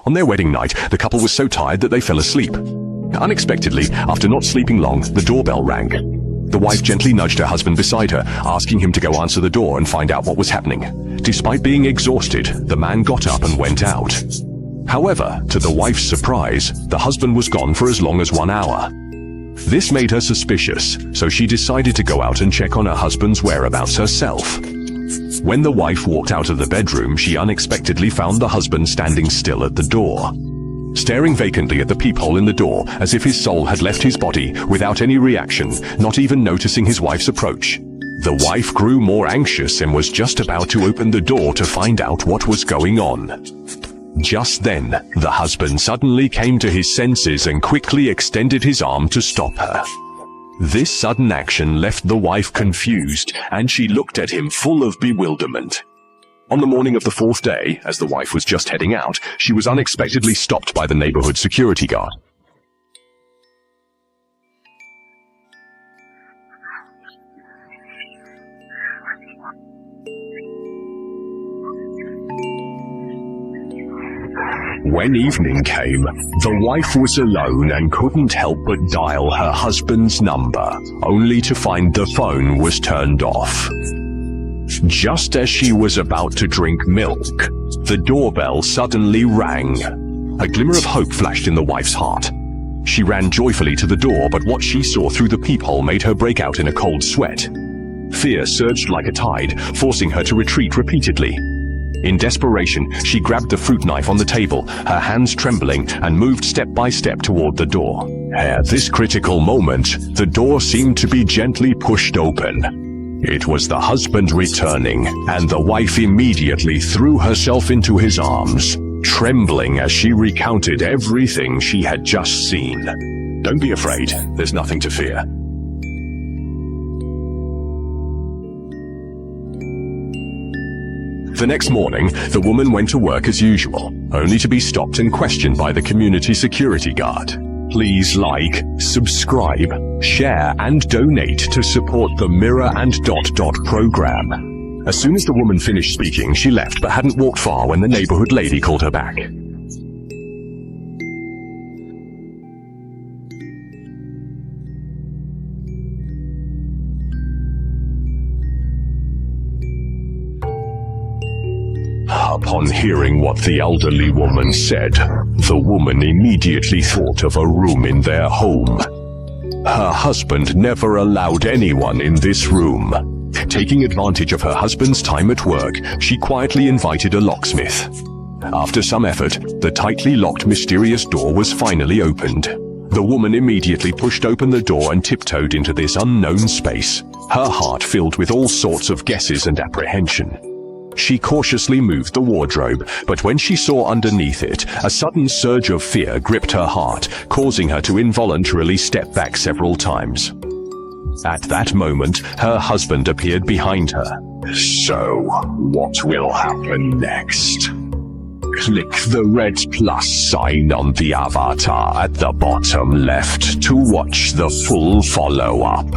On their wedding night, the couple was so tired that they fell asleep. Unexpectedly, after not sleeping long, the doorbell rang. The wife gently nudged her husband beside her, asking him to go answer the door and find out what was happening. Despite being exhausted, the man got up and went out. However, to the wife's surprise, the husband was gone for as long as 1 hour. This made her suspicious, so she decided to go out and check on her husband's whereabouts herself. When the wife walked out of the bedroom, she unexpectedly found the husband standing still at the door, staring vacantly at the peephole in the door as if his soul had left his body without any reaction, not even noticing his wife's approach. The wife grew more anxious and was just about to open the door to find out what was going on. Just then, the husband suddenly came to his senses and quickly extended his arm to stop her. This sudden action left the wife confused, and she looked at him full of bewilderment. On the morning of the 4th day, as the wife was just heading out, she was unexpectedly stopped by the neighborhood security guard. When evening came, the wife was alone and couldn't help but dial her husband's number, only to find the phone was turned off. Just as she was about to drink milk, the doorbell suddenly rang. A glimmer of hope flashed in the wife's heart. She ran joyfully to the door, but what she saw through the peephole made her break out in a cold sweat. Fear surged like a tide, forcing her to retreat repeatedly. In desperation, she grabbed the fruit knife on the table, her hands trembling, and moved step by step toward the door. At this critical moment, the door seemed to be gently pushed open. It was the husband returning, and the wife immediately threw herself into his arms, trembling as she recounted everything she had just seen. "Don't be afraid, there's nothing to fear." The next morning, the woman went to work as usual, only to be stopped and questioned by the community security guard. Please like, subscribe, share, and donate to support the Mirror and Dot program. As soon as the woman finished speaking, she left but hadn't walked far when the neighborhood lady called her back. Upon hearing what the elderly woman said, the woman immediately thought of a room in their home. Her husband never allowed anyone in this room. Taking advantage of her husband's time at work, she quietly invited a locksmith. After some effort, the tightly locked mysterious door was finally opened. The woman immediately pushed open the door and tiptoed into this unknown space, her heart filled with all sorts of guesses and apprehension. She cautiously moved the wardrobe, but when she saw underneath it, a sudden surge of fear gripped her heart, causing her to involuntarily step back several times. At that moment, her husband appeared behind her. "So, what will happen next? Click the red plus sign on the avatar at the bottom left to watch the full follow-up."